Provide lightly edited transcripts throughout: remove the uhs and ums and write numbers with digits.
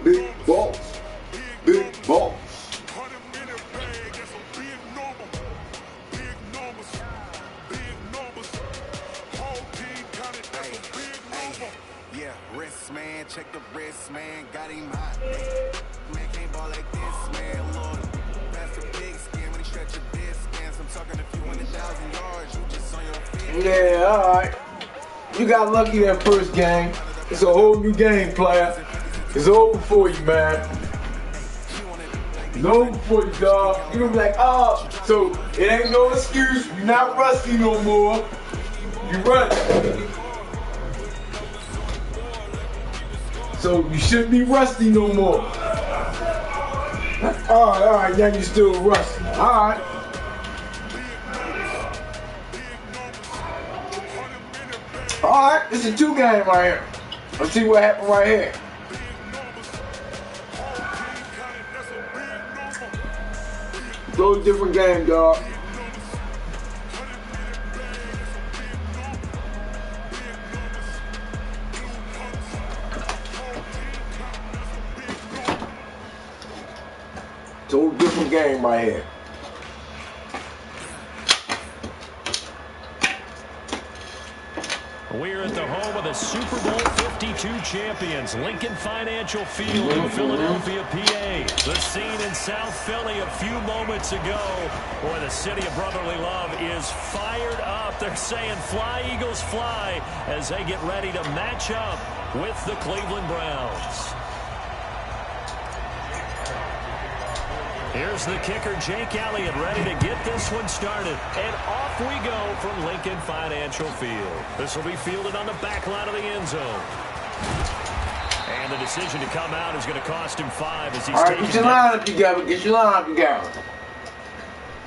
Big boss. Big boss. Yeah, wrist man, check the wrist man, got him hot. Man can't ball like this, man. Lord, pass the big skin when he stretch a disc. I'm talking a few 100,000 yards, you just on your feet. Yeah, alright. You got lucky that first game. It's a whole new game, player. It's over for you, man. It's over for you, dog. You're gonna be like, oh, so it ain't no excuse. You're not rusty no more. You running. So you shouldn't be rusty no more. Alright, now you're still rusty. Alright. Alright, it's a 2-game right here. Let's see what happened right here. Go different game, dog. Total different game right here. We're at the home of the Super Bowl 52 champions, Lincoln Financial Field in Philadelphia, PA. The scene in South Philly a few moments ago, where the city of brotherly love is fired up. They're saying, "Fly, Eagles, fly," as they get ready to match up with the Cleveland Browns. Here's the kicker, Jake Elliott, ready to get this one started. And off we go from Lincoln Financial Field. This will be fielded on the back line of the end zone. And the decision to come out is going to cost him 5 as he's taking... All right, get your line up together. Get your line up together.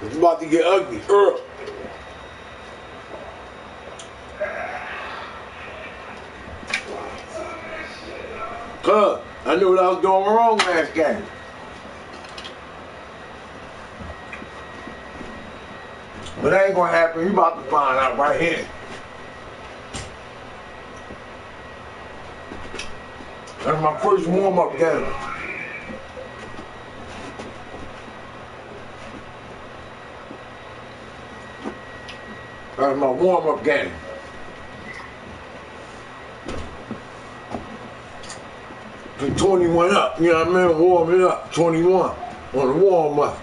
It's about to get ugly. Cuz, I knew what I was doing wrong last game. But that ain't gonna happen. You about to find out right here. That's my first warm-up game. That's my warm-up game. From 21 up, you know what I mean? Warm it up, 21 on the warm-up.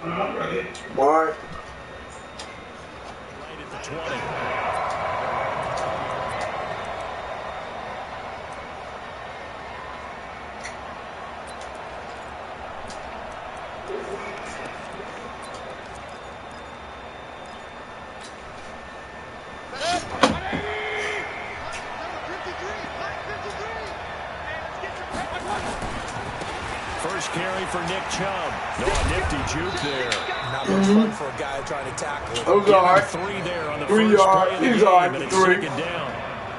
All right. Right at the 20. First carry for Nick Chubb. No, a nifty juke there. Not much fun for a guy trying to tackle it. That was all right. 3 there on the 3 first yards. play of the He's game, all right and for it's 3. second down.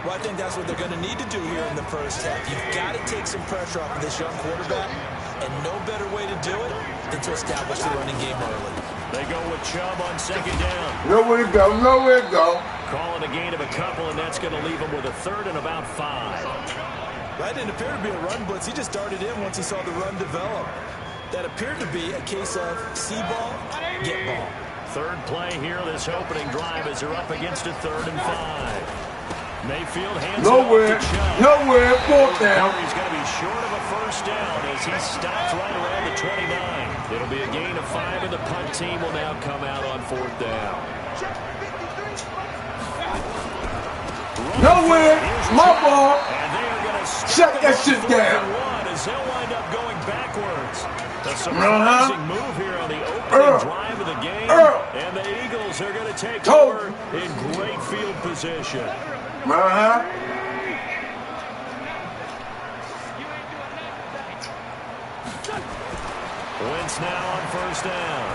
Well, I think that's what they're going to need to do here in the first half. You've got to take some pressure off of this young quarterback, and no better way to do it than to establish the running game early. They go with Chubb on second down. Nowhere to go, nowhere to go. Calling a gain of a couple, and that's going to leave them with a third and about 5. That didn't appear to be a run blitz. He just darted in once he saw the run develop. That appeared to be a case of see ball, get ball. Third play here, this opening drive, as they're up against a 3rd and 5. Mayfield hands Nowhere, it off to Chubb. nowhere, 4th down. He's going to be short of a first down as he stops right around the 29. It'll be a gain of 5, and the punt team will now come out on 4th down. Nowhere, my ball. And they are going to Shut that shit down. As they'll wind up going backwards. A surprising move here on the opening drive of the game. And the Eagles are going to take over in great field position. Wentz now on first down.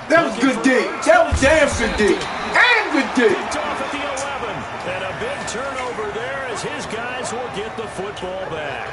That was good D. That was damn good D. Damn good D. Picked off at the 11. And a big turnover there as his guys will get the football back.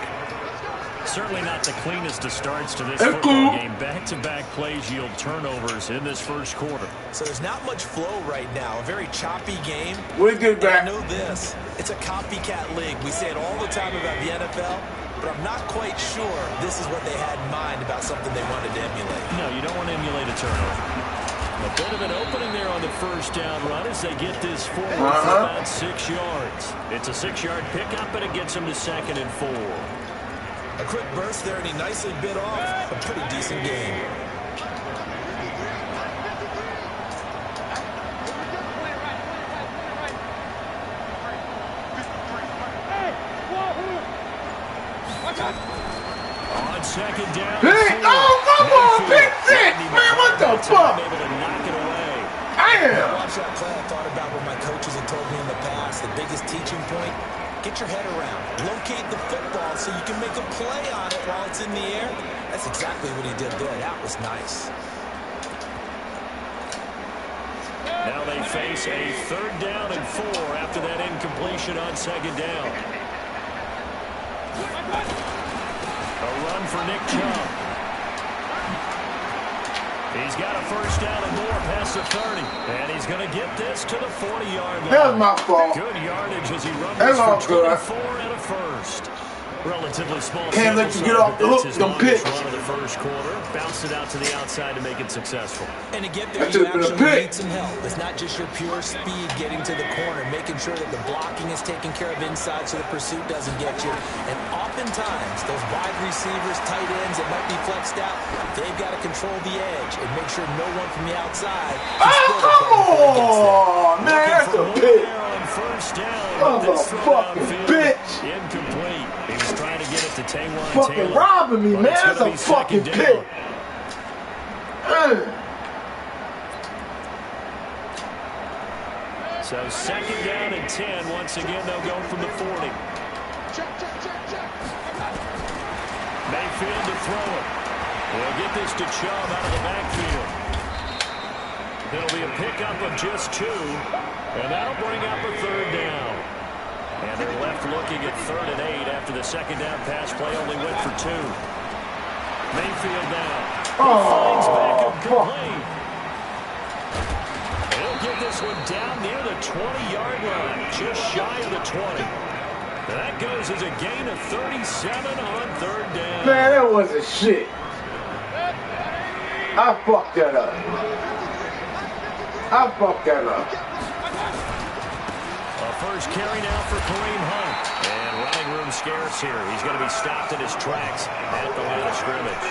Certainly not the cleanest of starts to this football game. Back-to-back plays yield turnovers in this first quarter. So there's not much flow right now. A very choppy game. We'll get back. I know this. It's a copycat league. We say it all the time about the NFL, but I'm not quite sure this is what they had in mind about something they wanted to emulate. No, you don't want to emulate a turnover. A bit of an opening there on the first down run as they get this forward for about 6 yards. It's a 6-yard pickup, and it gets them to 2nd and 4. A quick burst there, and he nicely bit off a pretty decent game. On second down. Hey, oh, come on, pick 6. Man, what the fuck? Able to knock it away. Damn. Watch that play. I thought about what my coaches had told me in the past. The biggest teaching point, get your head around. Locate the football so you can make a play on it while it's in the air. That's exactly what he did there. That was nice. Now they face a 3rd down and 4 after that incompletion on second down. A run for Nick Chubb. He's got a first down and more past the 30. And he's going to get this to the 40-yard line. That was my fault. Good yardage as he runs for 24 and a first. Relatively small. Can't let you get off the hook, them picks. Run of the first quarter. Bounced it out to the outside to make it successful. And to get there, you actually need some help. It's not just your pure speed getting to the corner, making sure that the blocking is taken care of inside so the pursuit doesn't get you. And oftentimes, those wide receivers, tight ends that might be flexed out, they've got to control the edge and make sure no one from the outside can come on, man, that's a pick. On first down, Motherfucking bitch. Incomplete. He was trying to get it to Taywan Fucking Taylor. robbing me, But man. it's That's gonna a be fucking second down. pick. So second down and 10. Once again, they'll go from the 40. Mayfield to throw it. We'll get this to Chubb out of the backfield. It'll be a pickup of just 2, and that'll bring up a third down. And they're left looking at 3rd and 8 after the second down pass play only went for 2. Mayfield now. Finds Beckham complete. He'll get this one down near the 20-yard line, just shy of the 20. That goes as a gain of 37 on 3rd down. Man, that wasn't shit. I fucked that up. A first carry now for Kareem Hunt. And running room scarce here. He's going to be stopped in his tracks at the line of scrimmage.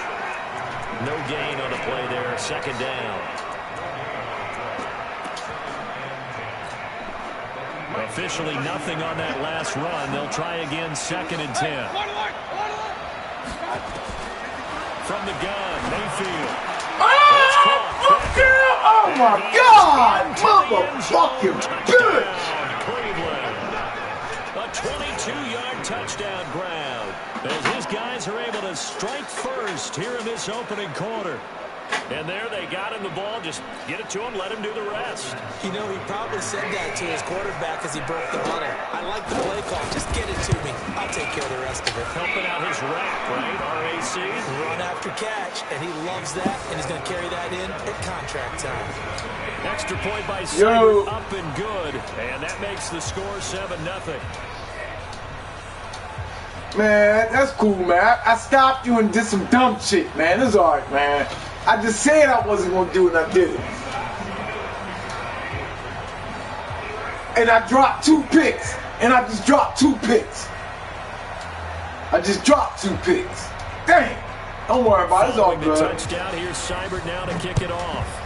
No gain on the play there. Second down. Officially nothing on that last run. They'll try again, 2nd and 10. From the gun, Mayfield. Oh my God! Motherfucking bitch! Cleveland. A 22-yard touchdown grab. As his guys are able to strike first here in this opening quarter. And there they got him the ball. Just get it to him, let him do the rest. You know, he probably said that to his quarterback as he broke the huddle. I like the play call. Just get it to me. I'll take care of the rest of it. Helping out his rack, right? RAC. Run after catch, and he loves that, and he's going to carry that in at contract time. Extra point by Seibert, up and good. And that makes the score 7-0. Man, that's cool, man. I stopped you and did some dumb shit, man. It's alright, man. I just said I wasn't going to do it, and I did it. And I dropped 2 picks. And I just dropped 2 picks. Dang. Don't worry about it. It's all good. Touchdown. Here's Seibert now to kick it off.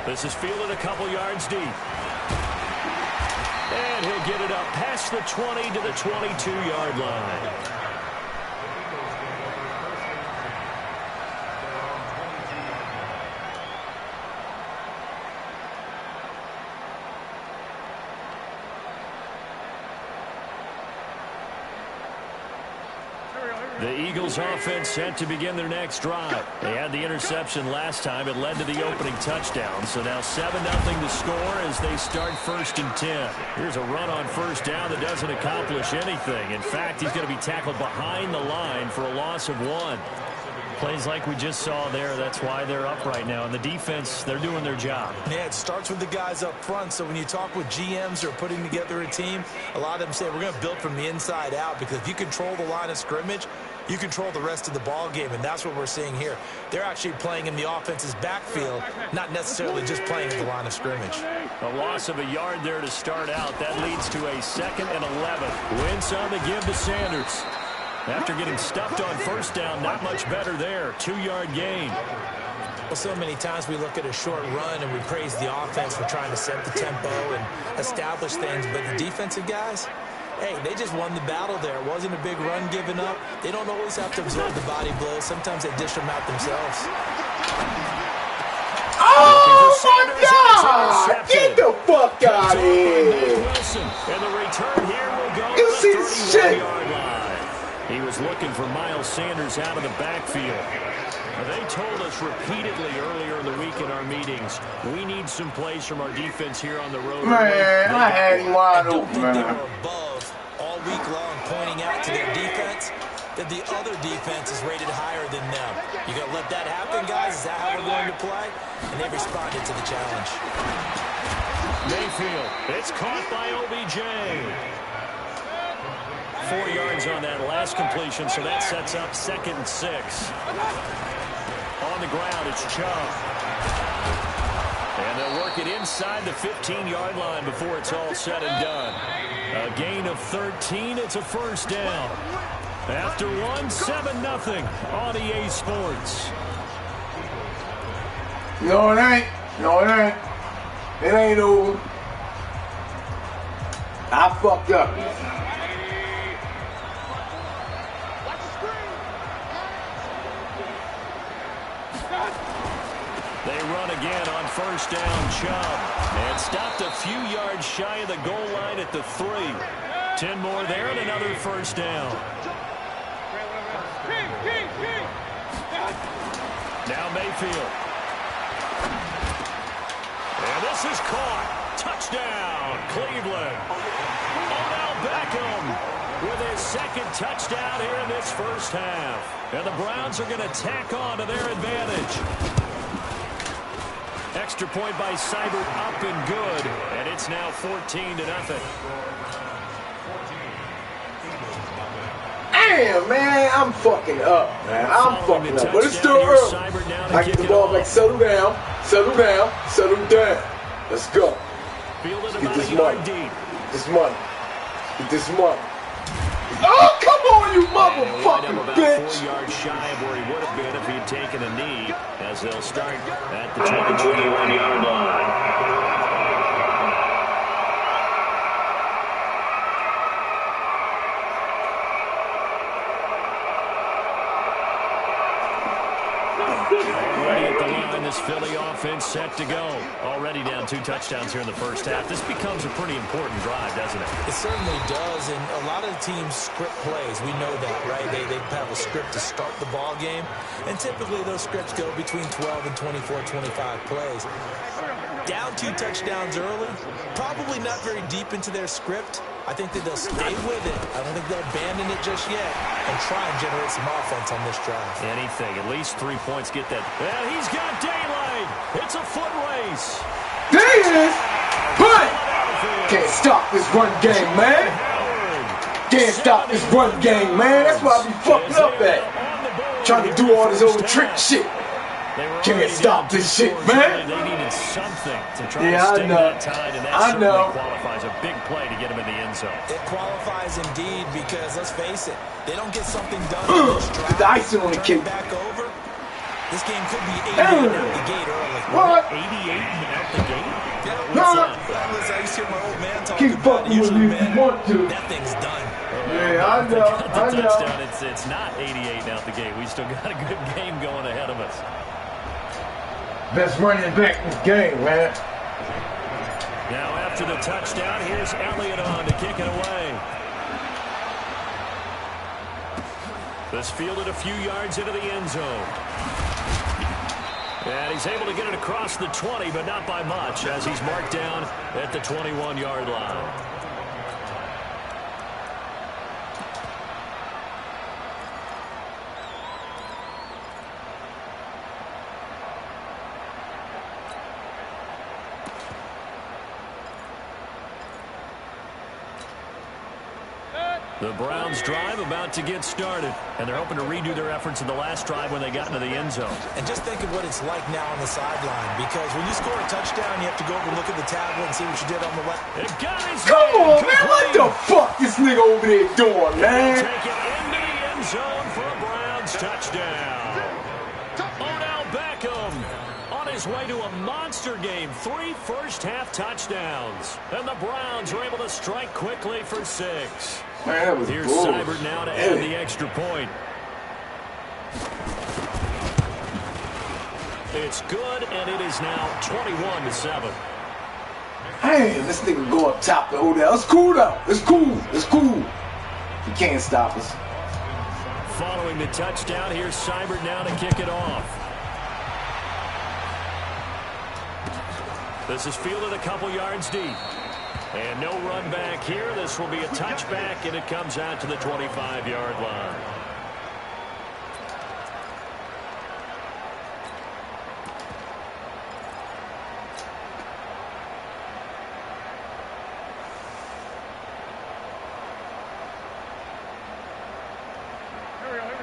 This is fielded a couple yards deep. And he'll get it up past the 20 to the 22-yard line. The Eagles offense set to begin their next drive. They had the interception last time. It led to the opening touchdown. So now 7-0 to score as they start 1st and 10. Here's a run on 1st down that doesn't accomplish anything. In fact, he's going to be tackled behind the line for a loss of 1. Plays like we just saw there. That's why they're up right now. And the defense, they're doing their job. Yeah, it starts with the guys up front. So when you talk with GMs or putting together a team, a lot of them say we're going to build from the inside out, because if you control the line of scrimmage, you control the rest of the ball game, and that's what we're seeing here. They're actually playing in the offense's backfield, not necessarily just playing at the line of scrimmage. A loss of a yard there to start out. That leads to a 2nd and 11. Wentz on the give to Sanders. After getting stuffed on 1st down, not much better there. 2-yard gain. Well, so many times we look at a short run and we praise the offense for trying to set the tempo and establish things, but the defensive guys, hey, they just won the battle there. It wasn't a big run given up. They don't always have to absorb the body blows. Sometimes they dish them out themselves. Oh, my God! Get the fuck out of here! Wilson, and the return here will go You to see the shit? 31-yard line. He was looking for Miles Sanders out of the backfield. They told us repeatedly earlier in the week in our meetings, we need some plays from our defense here on the road. Man, I had him wide open, They man. were above all week long, pointing out to their defense that the other defense is rated higher than them. You gonna let that happen, guys? Is that how we're going to play? And they responded to the challenge. Mayfield, it's caught by OBJ. 4 yards on that last completion, so that sets up 2nd and 6. On the ground, it's Chubb. And they'll work it inside the 15-yard line before it's all said and done. A gain of 13, it's a 1st down. After 7-0 on EA Sports. No, it ain't. No, it ain't. It ain't over. I fucked up. run again on first down, Chubb. And stopped a few yards shy of the goal line at the 3. 10 more there and another first down. Now Mayfield. And this is caught. Touchdown, Cleveland. Odell Beckham with his second touchdown here in this first half. And the Browns are going to tack on to their advantage. Extra point by Seibert up and good. And it's now 14-0. Damn, man, I'm fucking up, man. I'm fucking up. But it's still early. I get the ball back. Settle down. Settle down. Settle down. Let's go. Get this money. Get this money. Get this money. Oh, come on, you motherfucking bitch. 4 yards shy of where he would have been if he'd taken a knee, as they'll start at the 21-yard line. This Philly offense set to go. Already down 2 touchdowns here in the first half. This becomes a pretty important drive, doesn't it? It certainly does, and a lot of the teams script plays. We know that, right? They have a script to start the ball game, and typically those scripts go between 12 and 24, 25 plays. Down 2 touchdowns early, probably not very deep into their script. I think that they'll stay with it. I don't think they'll abandon it just yet and try and generate some offense on this drive. Anything. At least 3 points get that. And he's got daylight. It's a foot race. There he is. But can't stop this run game, man. Can't stop this run game, man. That's why I be fucking up at. Trying to do all this old trick shit. Can't stop this shit, man. They needed something to try to sting that tide, and that certainly qualifies. A big play to get him in the end zone. It qualifies indeed because, let's face it, they don't get something done in this drive. The icing on the cake. Back over. This game could be 88 out the gate early. What? 88 out the gate? Yeah, I used to hear my old man talk keep about fucking with me if you want to. That thing's done. Yeah, I know. I know. Touchdown. It's not 88 out the gate. We still got a good game going ahead of us. Best running back in this game, man. Now after the touchdown, here's Elliott on to kick it away. This fielded a few yards into the end zone. And he's able to get it across the 20, but not by much, as he's marked down at the 21-yard line. The Browns drive about to get started, and they're hoping to redo their efforts in the last drive when they got into the end zone. And just think of what it's like now on the sideline, because when you score a touchdown, you have to go over and look at the tablet and see what you did on the left. Come on, man. What the fuck this nigga over there doing, man? Take it into the end zone for a Browns touchdown. Odell Beckham on his way to a monster game. 3 first-half touchdowns. And the Browns are able to strike quickly for 6. Man, that was Here's bull. Seibert now to add the extra point. It's good, and it is now 21-7. Hey, this nigga go up top to Odell. It's cool, though. It's cool. It's cool. He can't stop us. Following the touchdown, here's Seibert now to kick it off. This is fielded a couple yards deep. And no run back here. This will be a touchback, and it comes out to the 25-yard line.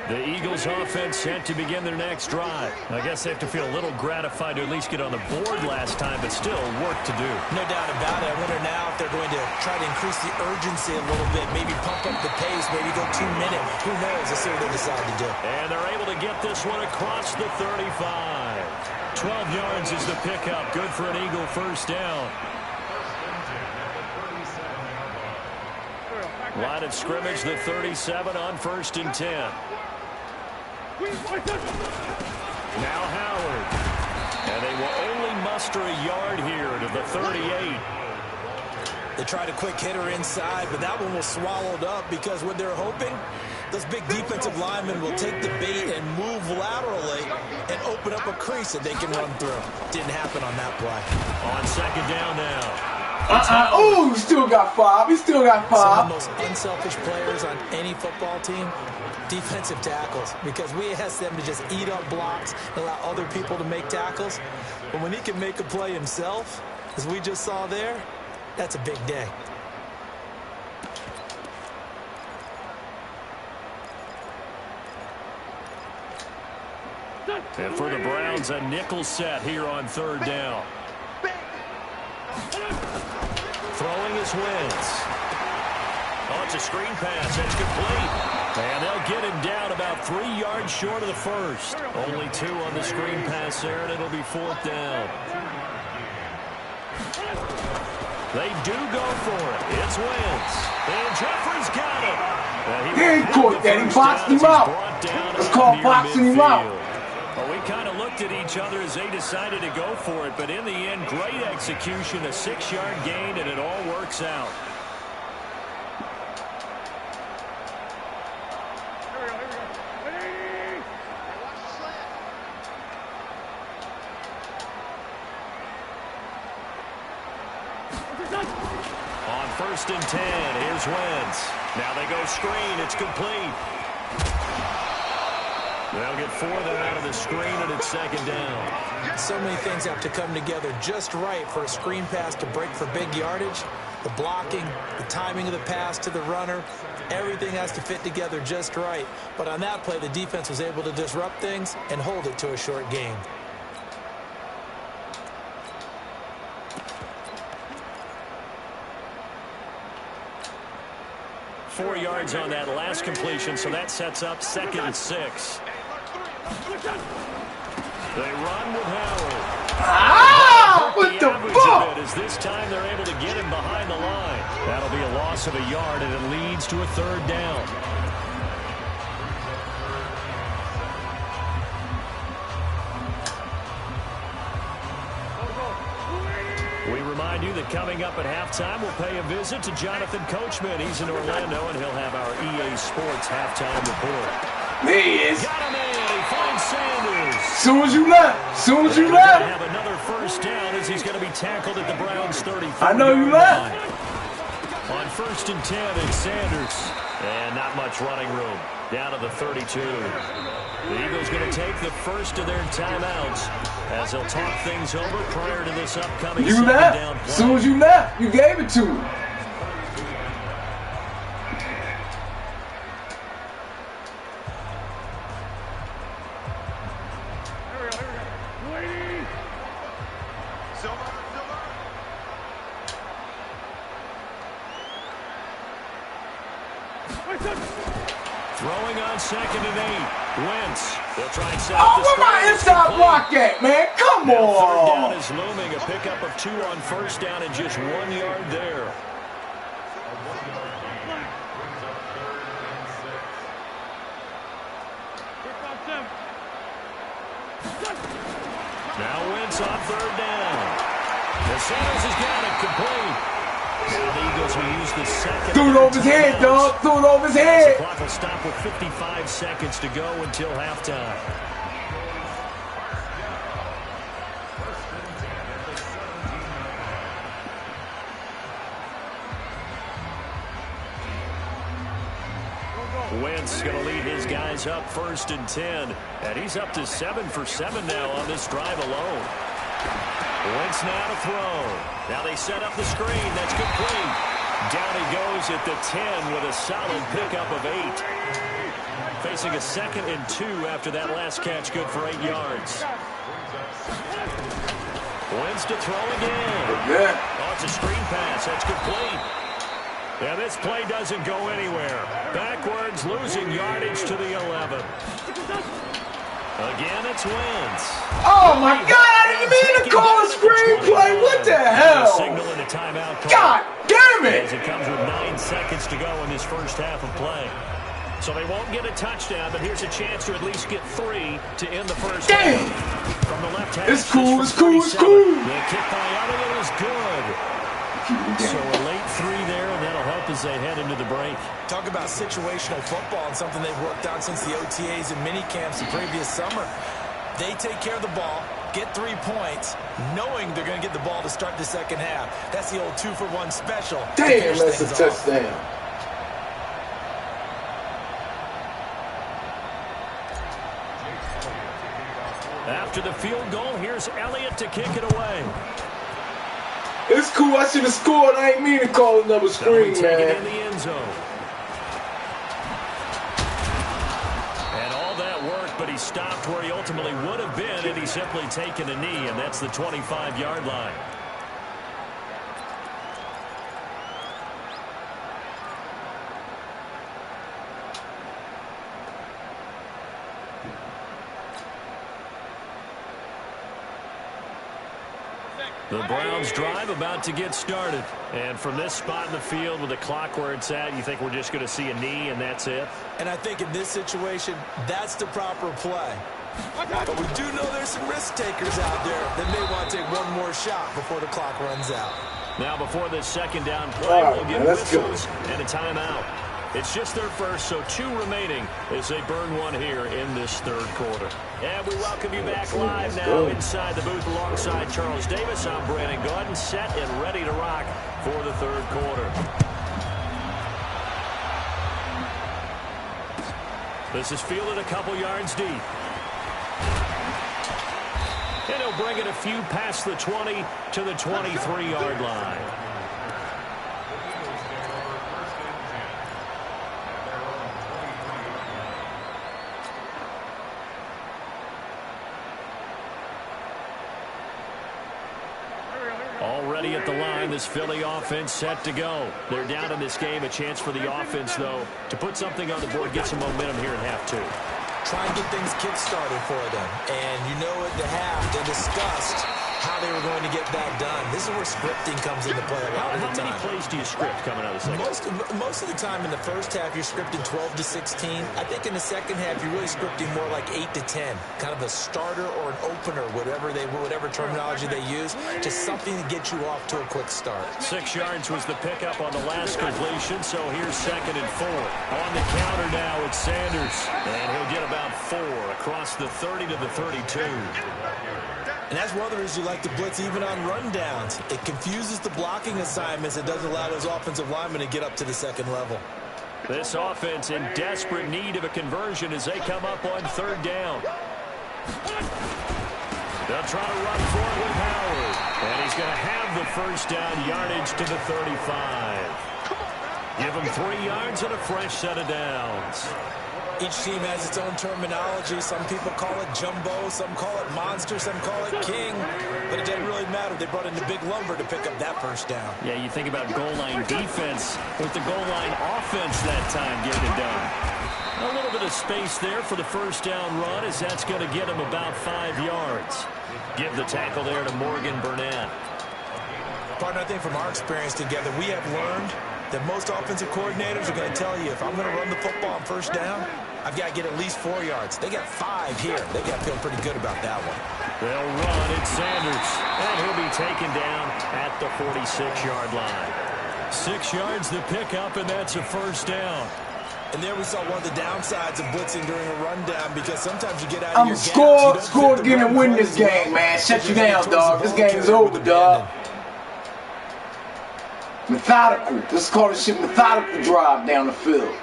The Eagles offense set to begin their next drive. I guess they have to feel a little gratified to at least get on the board last time, but still work to do. No doubt about it. I wonder now if they're going to try to increase the urgency a little bit, maybe pump up the pace, maybe go 2 minutes. Who knows? Let's see what they decide to do. And they're able to get this one across the 35. 12 yards is the pickup. Good for an Eagle first down. Line of scrimmage, the 37 on 1st and 10. Now Howard. And they will only muster a yard here to the 38. They tried a quick hitter inside, but that one was swallowed up because what they're hoping, those big defensive linemen will take the bait and move laterally and open up a crease that they can run through. Didn't happen on that play. On second down now. Oh, he still got 5. He still got 5. Some of the most unselfish players on any football team, defensive tackles, because we ask them to just eat up blocks and allow other people to make tackles. But when he can make a play himself, as we just saw there, that's a big day. And for the Browns, a nickel set here on third down. Throwing his Wentz. Oh, it's a screen pass. That's complete. And they'll get him down about 3 yards short of the first. Only 2 on the screen pass there, and it'll be 4th down. They do go for it. It's Wentz. And Jeffrey's got it. He ain't caught that. He boxed him out. It's called boxing him out. Well, we kind of looked at each other as they decided to go for it, but in the end, great execution, a 6-yard gain, and it all works out. On 1st and 10, here's Wentz. Now they go screen. It's complete. They'll get 4 there out of the screen, and it's 2nd down. So many things have to come together just right for a screen pass to break for big yardage. The blocking, the timing of the pass to the runner, everything has to fit together just right. But on that play, the defense was able to disrupt things and hold it to a short gain. Four yards on that last completion, so that sets up 2nd and 6. They run with Howard. What the fuck? As this time they're able to get him behind the line. That'll be a loss of a yard, and it leads to a 3rd down. We remind you that coming up at halftime, we'll pay a visit to Jonathan Coachman. He's in Orlando, and he'll have our EA Sports halftime report. There he is. Got him in. He finds Sanders. Soon as you left. Soon as you They're going to left. have another 1st down as he's going to be tackled at the Browns' 34. I know you left. On 1st and 10, it's Sanders. And not much running room. Down to the 32. The Eagles going to take the first of their timeouts as they'll talk things over prior to this upcoming You second left. down play. As soon as you left, you gave it to him. Throwing on 2nd and 8. Wentz. They'll try and set up Oh, the where my screen. inside block at, man? Come Now 3rd down on. is looming. A pickup of 2 on 1st down and just 1 yard there. Now Wentz on 3rd down. The Sanders has got it complete. Now the Eagles will use the 2nd. Threw it over his head, dog. Threw it over his The head. clock will stop with 55 seconds to go until halftime. Wentz going to lead his guys up 1st and 10. And he's up to 7 for 7 now on this drive alone. Wentz now to throw. Now they set up the screen. That's complete. Down he goes at the 10 with a solid pickup of 8. Facing a 2nd and 2 after that last catch, good for 8 yards. Wentz to throw again. Yeah. Oh, it's a screen pass. That's complete. Yeah, this play doesn't go anywhere. Backwards, losing yardage to the 11. Again, it's Wentz. Oh, my God. I didn't mean to call a screenplay. What the hell? Signal in the timeout call. God damn As it. it comes with 9 seconds to go in this first half of play. So they won't get a touchdown, but here's a chance to at least get 3 to end the first Damn. half. From the left hand, It's cool, it's cool, it's cool. The kick by Elliott is good. So a late 3 there, and that'll help as they head into the break. Talk about situational football and something they've worked on since the OTAs and mini camps the previous summer. They take care of the ball, get 3 points, knowing they're going to get the ball to start the second half. That's the old 2-for-1 special. Damn, that's a touchdown. After the field goal, here's Elliott to kick it away. It's cool. I should have scored. I ain't mean to call another screen, Take it in man. the end zone. And all that work, but he stopped where he ultimately would have been, and he's simply taken a knee, and that's the 25-yard line. The Browns drive about to get started. And from this spot in the field with the clock where it's at, you think we're just going to see a knee and that's it? And I think in this situation, that's the proper play. But we do know there's some risk takers out there that may want to take one more shot before the clock runs out. Now before this second down play, we'll get whistles and a timeout. It's just their first, so 2 remaining as they burn one here in this third quarter. And we welcome you back live now inside the booth alongside Charles Davis. I'm Brandon Gaudin, set and ready to rock for the third quarter. This is fielded a couple yards deep. And he'll bring it a few past the 20 to the 23-yard line. Already at the line, this Philly offense set to go. They're down in this game. A chance for the offense, though, to put something on the board, get some momentum here in half 2. Try and get things kick-started for them. And you know at the half, they discussed how they were going to get that done. This is where scripting comes into play a lot of the time. How many plays do you script coming out of the second? Most of the time in the first half, you're scripting 12 to 16. I think in the second half, you're really scripting more like 8 to 10. Kind of a starter or an opener, whatever terminology they use. Just something to get you off to a quick start. 6 yards was the pickup on the last completion, so here's 2nd and 4. On the counter now, it's Sanders. And he'll get about 4 across the 30 to the 32. And that's one of the reasons you like to blitz even on rundowns. It confuses the blocking assignments. It doesn't allow those offensive linemen to get up to the second level. This offense in desperate need of a conversion as they come up on 3rd down. They'll try to run for it with Howard. And he's going to have the first down, yardage to the 35. Give him 3 yards and a fresh set of downs. Each team has its own terminology. Some people call it jumbo, some call it monster, some call it king. But it doesn't really matter. They brought in the big lumber to pick up that first down. Yeah, you think about goal line defense with the goal line offense that time getting it done. A little bit of space there for the first down run as that's going to get him about 5 yards. Give the tackle there to Morgan Burnett. Partner, I think from our experience together, we have learned that most offensive coordinators are going to tell you, if I'm going to run the football on first down, I've got to get at least 4 yards. They got 5 here. They got to feel pretty good about that one. They'll run. It's Sanders. And he'll be taken down at the 46-yard line. 6 yards the pickup, and that's a first down. And there we saw one of the downsides of blitzing during a rundown, because sometimes you get out of your score again and win this game, man. Shut you down, dog. This game is over, dog. Methodical. Let's call this shit methodical drive down the field.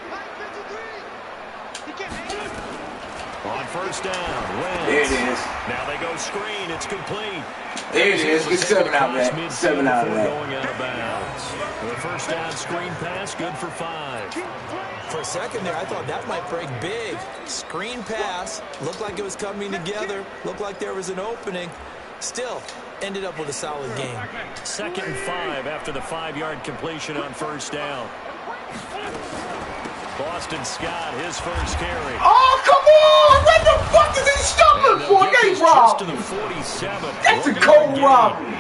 On first down, Wentz. There it is. Now they go screen. It's complete. There it is. Get 7 out of that. 7 out of that. Going out of bounds. The first down screen pass, good for 5. For a second there, I thought that might break big. Screen pass. Looked like it was coming together. Looked like there was an opening. Still, ended up with a solid game. 2nd and 5 after the 5-yard completion on first down. Boston Scott, his first carry. Oh, come on! What the fuck is he stumbling for? They just to robbed. the 47. That's a cold robbery.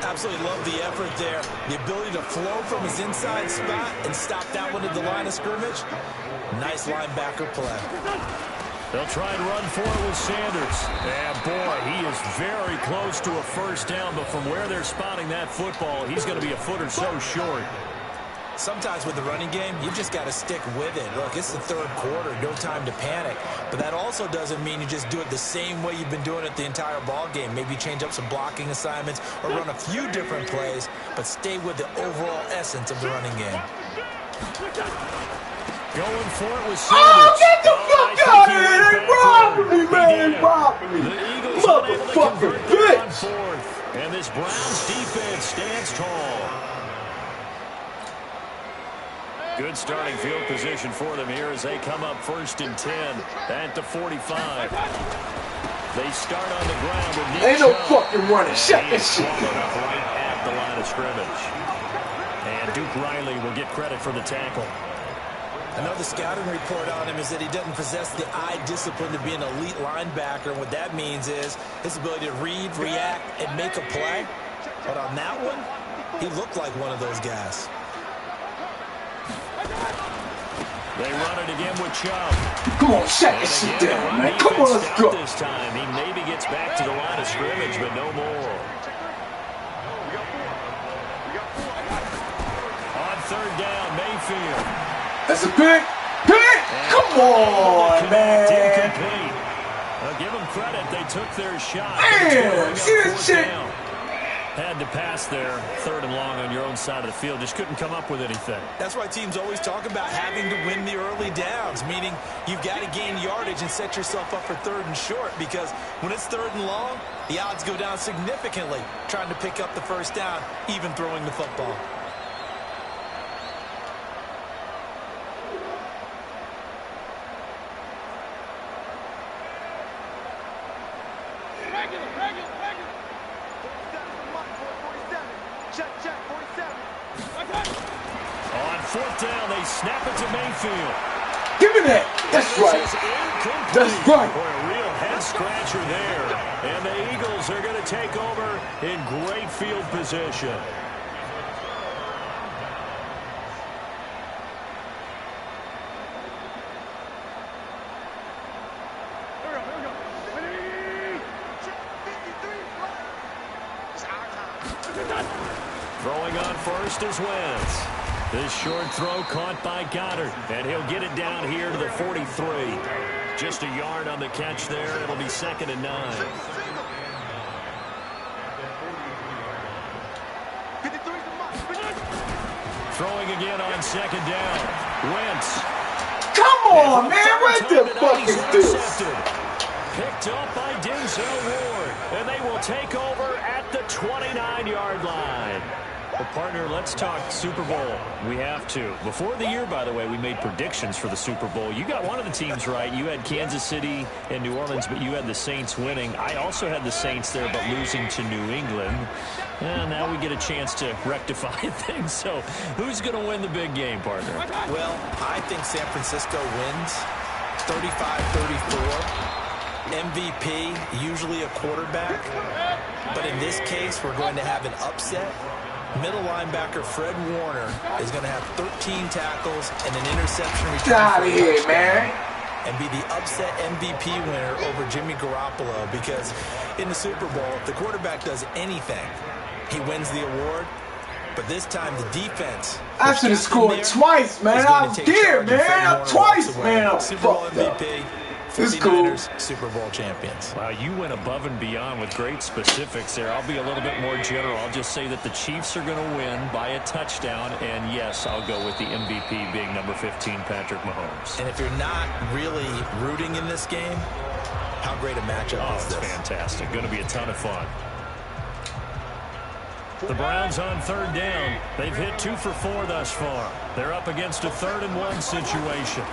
Absolutely love the effort there. The ability to flow from his inside spot and stop that one at the line of scrimmage. Nice linebacker play. They'll try and run for it with Sanders. And boy, he is very close to a first down, but from where they're spotting that football, he's going to be a foot or so short. Sometimes with the running game, you've just got to stick with it. Look, it's the third quarter, no time to panic. But that also doesn't mean you just do it the same way you've been doing it the entire ball game. Maybe change up some blocking assignments or run a few different plays, but stay with the overall essence of the running game. Going for it with Sanders. Oh, get the fuck out of here! They robbed me, man! They robbed me! The Eagles unable to convert Motherfucking there on bitch! fourth. And this Browns defense stands tall. Good starting field position for them here as they come up 1st and 10 at the 45. They start on the ground with Nick Ain't no Chubb. fucking running. Shut He that is shit swallowed down. up right at the line of scrimmage. And Duke Riley will get credit for the tackle. Another scouting report on him is that he doesn't possess the eye discipline to be an elite linebacker. And what that means is his ability to read, react, and make a play. But on that one, he looked like one of those guys. They run it again with Chubb. Come on, shut And that shit again, down, the man. run Come on, defense let's stout go. this time. He maybe gets back to the line of scrimmage, but no more. On 3rd down, Mayfield. That's a pick. Pick! Come on, man. Incomplete. Give them credit. They took their shot. Man, see this shit? Had to pass there, 3rd and long on your own side of the field. Just couldn't come up with anything. That's why teams always talk about having to win the early downs, meaning you've got to gain yardage and set yourself up for 3rd and short, because when it's 3rd and long, the odds go down significantly trying to pick up the first down, even throwing the football. On 4th down, they snap it to Mayfield. Give me that. That's right. That's right. Boy, a real head-scratcher there. And the Eagles are going to take over in great field position. Throwing on first is Wentz. This short throw caught by Goddard, and he'll get it down here to the 43. Just a yard on the catch there. It'll be 2nd and 9. Throwing again on 2nd down. Wentz. Come on, man. What the fuck is this? Picked up by Denzel Ward, and they will take over at the 29-yard line. Well, partner, let's talk Super Bowl. We have to. Before the year, by the way, we made predictions for the Super Bowl. You got one of the teams right. You had Kansas City and New Orleans, but you had the Saints winning. I also had the Saints there, but losing to New England. And now we get a chance to rectify things. So who's going to win the big game, partner? Well, I think San Francisco wins 35-34. MVP, usually a quarterback. But in this case, we're going to have an upset. Middle linebacker Fred Warner is going to have 13 tackles and an interception return. Get out of here, man. And be the upset MVP winner over Jimmy Garoppolo, because in the Super Bowl, if the quarterback does anything, he wins the award. But this time, the defense. I should have scored twice, man. I was there, man. Twice, man. I'm Super Bowl fucked up. MVP. It's cool. 49ers, Super Bowl champions. Wow, you went above and beyond with great specifics there. I'll be a little bit more general. I'll just say that the Chiefs are going to win by a touchdown. And, yes, I'll go with the MVP being number 15, Patrick Mahomes. And if you're not really rooting in this game, how great a matchup is It's this? fantastic. Going to be a ton of fun. The Browns on 3rd down. They've hit 2 for 4 thus far. They're up against a 3rd and 1 situation.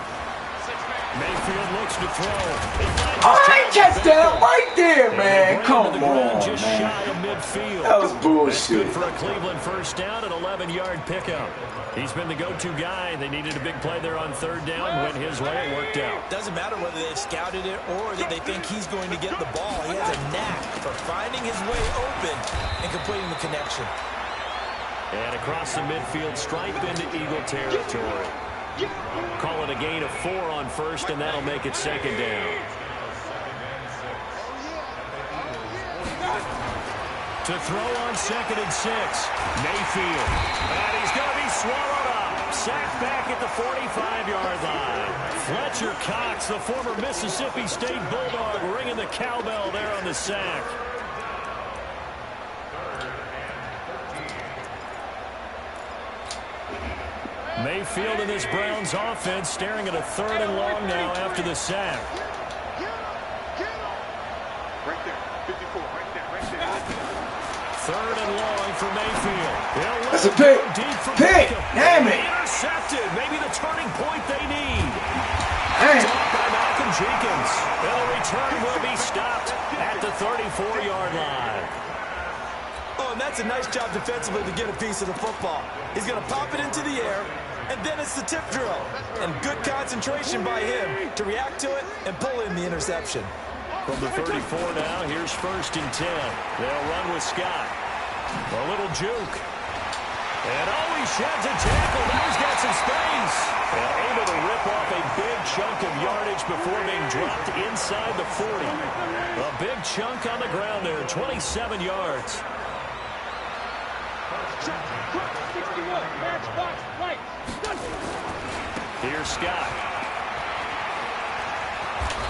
Mayfield looks to throw. All right, touchdown right there, man. Come on, just man. shy of midfield. That was That's bullshit. good for a Cleveland first down, an 11-yard pickup. He's been the go-to guy. They needed a big play there on third down. Went his way. It worked out. Doesn't matter whether they've scouted it or that they think he's going to get the ball. He has a knack for finding his way open and completing the connection. And across the midfield stripe into Eagle territory. Call it a gain of 4 on first, and that'll make it second down. To throw on 2nd and 6. Mayfield. And he's going to be swallowed up. Sacked back at the 45-yard line. Fletcher Cox, the former Mississippi State Bulldog, ringing the cowbell there on the sack. Mayfield in this Browns offense staring at a 3rd and long now after the sack. Right there, 54, right there. 3rd and long for Mayfield. That's a pick. Deep for Pick. Beckham. Damn it. Intercepted. Maybe the turning point they need. Hey. Stopped by Malcolm Jenkins. And the return will be stopped at the 34-yard line. Oh, and that's a nice job defensively to get a piece of the football. He's going to pop it into the air, and then it's the tip drill. And good concentration by him to react to it and pull in the interception. From the 34 now, here's 1st and 10. They'll run with Scott. A little juke. And he sheds a tackle. Now he's got some space. And able to rip off a big chunk of yardage before being dropped inside the 40. A big chunk on the ground there, 27 yards. Here's Scott.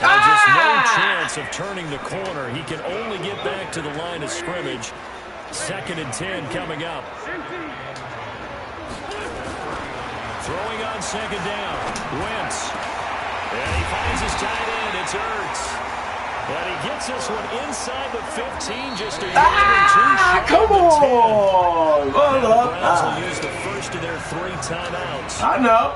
And just no chance of turning the corner. He can only get back to the line of scrimmage. 2nd and 10 coming up. Throwing on 2nd down. Wentz. And he finds his tight end. It's Ertz. But he gets this one inside the 15, just a yard or two short Come of the 10. on. And the Browns will use the first of their 3 timeouts. I know.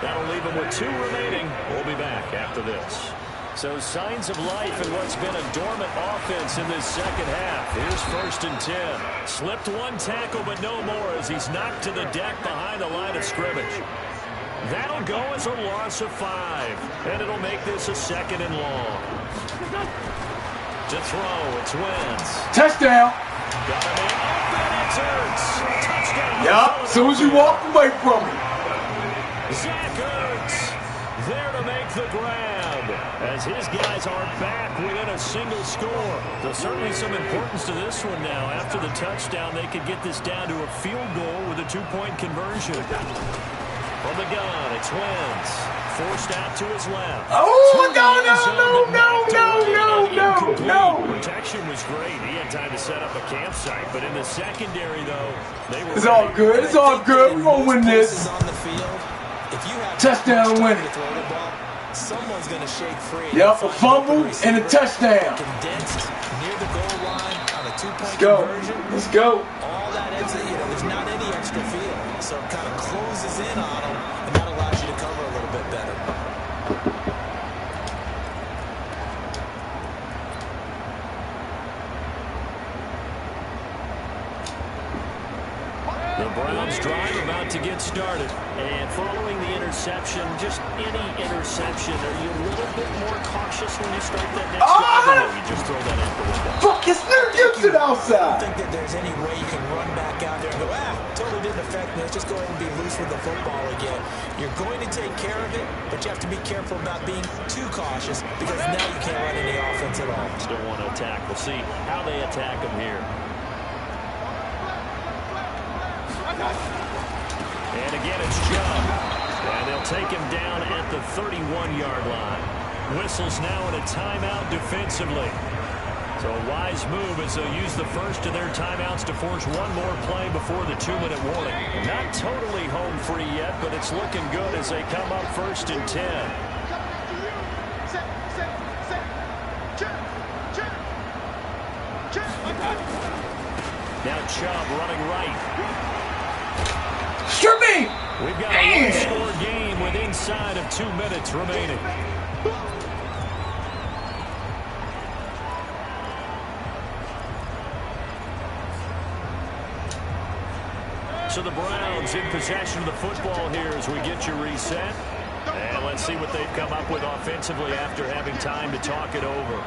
That'll leave them with 2 remaining. We'll be back after this. So signs of life in what's been a dormant offense in this second half. Here's 1st and 10. Slipped 1 tackle, but no more as he's knocked to the deck behind the line of scrimmage. That'll go as a loss of 5. And it'll make this a 2nd and long. To throw, it's Wentz. Touchdown. Got him in open, it's Ertz. Touchdown. Yup, as soon as you walk away from it. Zach Ertz there to make the grab as his guys are back within a single score. So certainly some importance to this one now. After the touchdown, they could get this down to a field goal with a 2-point conversion. From the gun, it's Wentz. Forced out to his left. Oh, no. Protection was great. He had time to set up a campsite. But in the secondary, though, they were... It's all good. It's all good. We're going to win this. On the field, if you have Touchdown winning. to throw the ball, someone's going to shake free. Yep, a fumble and a touchdown. Condensed near the goal line on a 2-point conversion. Let's go. All that extra, there's not any extra field. So it kind of closes in on them, and that allows you to cover a little bit better. The Browns drive about to get started. And following the interception, just any interception, are you a little bit more cautious when you start that next drive, or you just throw that out the window? Fuck, it's Luke Gibson I outside. don't think that there's any way you can run back out there and go, totally didn't affect me. Let's just go ahead and be loose with the football again. You're going to take care of it, but you have to be careful about being too cautious because now you can't run any offense at all. Still want to attack. We'll see how they attack them here. And again, it's Chubb. And they'll take him down at the 31-yard line. Whistles now in a timeout defensively. So a wise move as they'll use the first of their timeouts to force one more play before the 2-minute warning. Not totally home free yet, but it's looking good as they come up 1st and 10. Now Chubb running right. Shoot me! We've got a one-score game with inside of 2 2 minutes remaining. So the Browns in possession of the football here as we get you reset. And let's see what they've come up with offensively after having time to talk it over.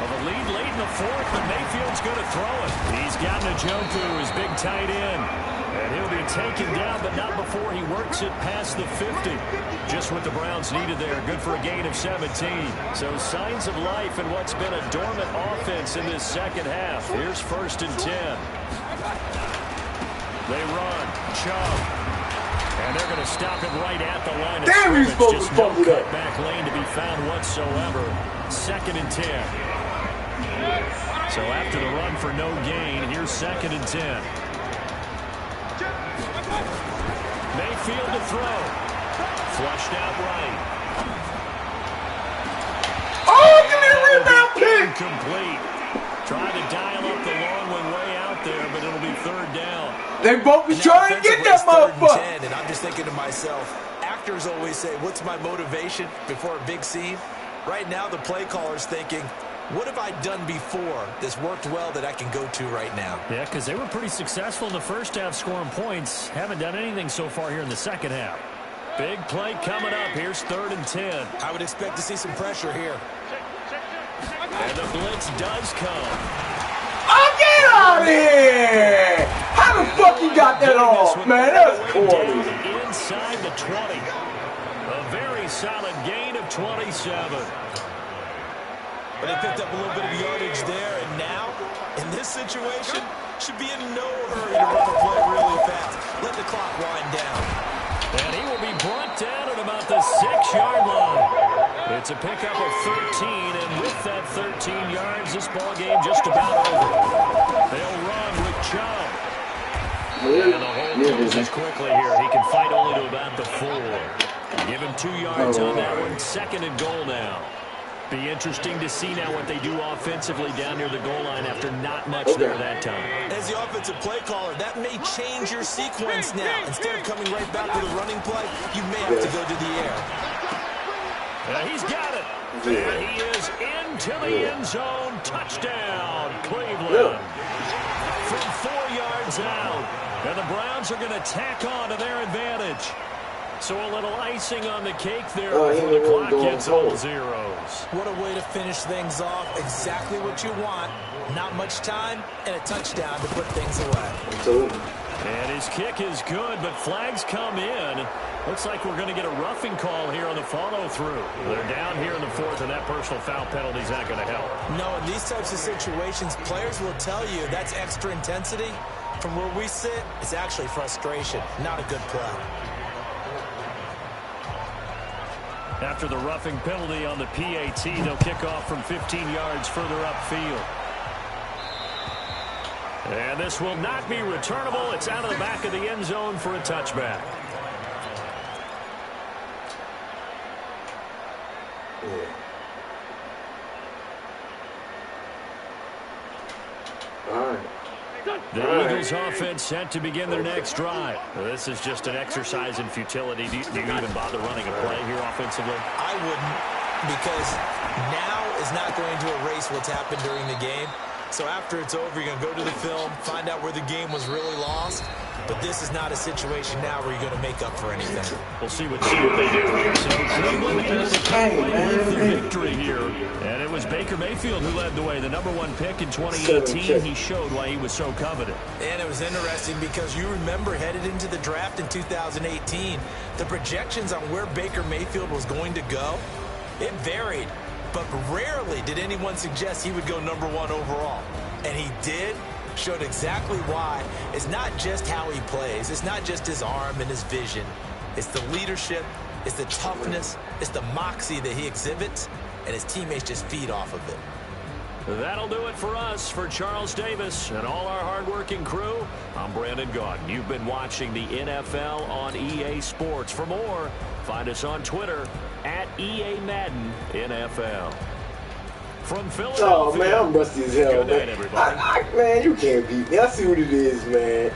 Well, the lead late in the fourth, but Mayfield's going to throw it. He's got Njoku, his big tight end. And he'll be taken down, but not before he works it past the 50. Just what the Browns needed there. Good for a gain of 17. So signs of life in what's been a dormant offense in this second half. Here's 1st and 10. They run. Chubb. And they're going to stop him right at the line of scrimmage. Just no cutback lane to be found whatsoever. 2nd and 10. So after the run for no gain, here's 2nd and 10. Mayfield to throw. Flushed out right. Oh, give me a rebound pick! Incomplete. Trying to dial up the long one way out there, but it'll be 3rd down. They both be trying to get that motherfucker. And I'm just thinking to myself, actors always say, what's my motivation before a big scene? Right now, the play caller's thinking, what have I done before that's worked well that I can go to right now? Yeah, because they were pretty successful in the first half scoring points. Haven't done anything so far here in the second half. Big play coming up. Here's 3rd and 10. I would expect to see some pressure here. And the blitz does come. Oh, get out of here! How the fuck you got that off, man? That's corny. Inside the 20. A very solid gain of 27. But they picked up a little bit of yardage there, and now, in this situation, should be in no hurry to run the play really fast. Let the clock wind down. And he will be brought down at about the 6-yard line. It's a pickup of 13, and with that 13 yards, this ball game just about over. They'll run with Chubb. And the hold closes quickly here. He can fight only to about the 4. Give him 2 yards on that one. 2nd and goal now. Be interesting to see now what they do offensively down near the goal line after not much there that time. As the offensive play caller, that may change your sequence now. Instead of coming right back to the running play, you may have to go to the air. He's got it. And he is into the end zone. Touchdown, Cleveland. From 4 yards out. And the Browns are going to tack on to their advantage. So a little icing on the cake there before the clock hits all zeros. What a way to finish things off. Exactly what you want. Not much time and a touchdown to put things away. And his kick is good, but flags come in. Looks like we're going to get a roughing call here on the follow-through. They're down here in the 4th, and that personal foul penalty is not going to help. No, in these types of situations, players will tell you that's extra intensity. From where we sit, it's actually frustration, not a good play. After the roughing penalty on the PAT, they'll kick off from 15 yards further upfield. And this will not be returnable. It's out of the back of the end zone for a touchback. The Eagles offense set to begin their next drive. This is just an exercise in futility. Do you even bother running a play here offensively? I wouldn't, because now is not going to erase what's happened during the game. So after it's over, you're going to go to the film, find out where the game was really lost. But this is not a situation now where you're going to make up for anything. We'll see what they do here. So Cleveland ends the victory here. And it was Baker Mayfield who led the way. The #1 pick in 2018. He showed why he was so coveted. And it was interesting because you remember headed into the draft in 2018, the projections on where Baker Mayfield was going to go, it varied. But rarely did anyone suggest he would go #1 overall. And he did. Showed exactly why. It's not just how he plays. It's not just his arm and his vision. It's the leadership. It's the toughness. It's the moxie that he exhibits. And his teammates just feed off of it. That'll do it for us. For Charles Davis and all our hardworking crew, I'm Brandon Gaudin. You've been watching the NFL on EA Sports. For more, find us on Twitter @EA Madden NFL. from Philadelphia. Oh, man, I'm rusty as hell, Good night, man. everybody. Man, you can't beat me. I see what it is, man.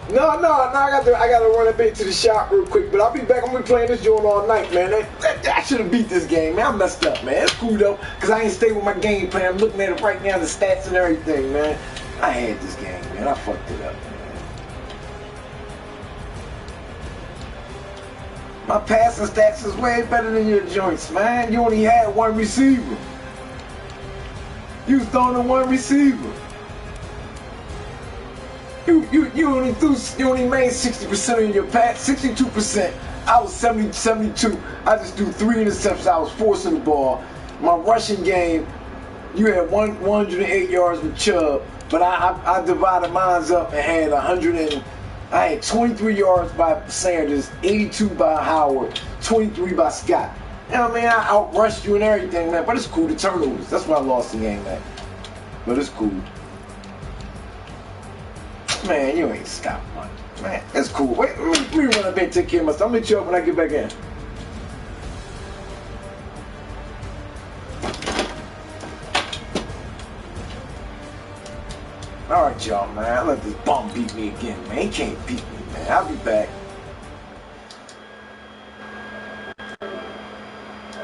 No, I gotta run a bit to the shop real quick, but I'll be back. I'm gonna be playing this joint all night, man. I should have beat this game, man. I messed up, man. It's cool though, cause I ain't stay with my game plan. I'm looking at it right now, the stats and everything, man. I had this game, man. I fucked it up, man. My passing stats is way better than your joints, man. You only had one receiver. You was throwing to one receiver. You only made 60% of your pass, 62%. I was 72. I just threw 3 interceptions. I was forcing the ball. My rushing game, you had 108 yards with Chubb, but I divided mine up and had I had 23 yards by Sanders, 82 by Howard, 23 by Scott. You know what I mean? I outrushed you and everything, man. But it's cool. The turnovers. That's why I lost the game, man. But it's cool. Man, you ain't stop money. Man, it's cool. Wait, let me run up and take care of myself. I'll meet you up when I get back in. Alright, y'all, man. I let this bum beat me again, man. He can't beat me, man. I'll be back.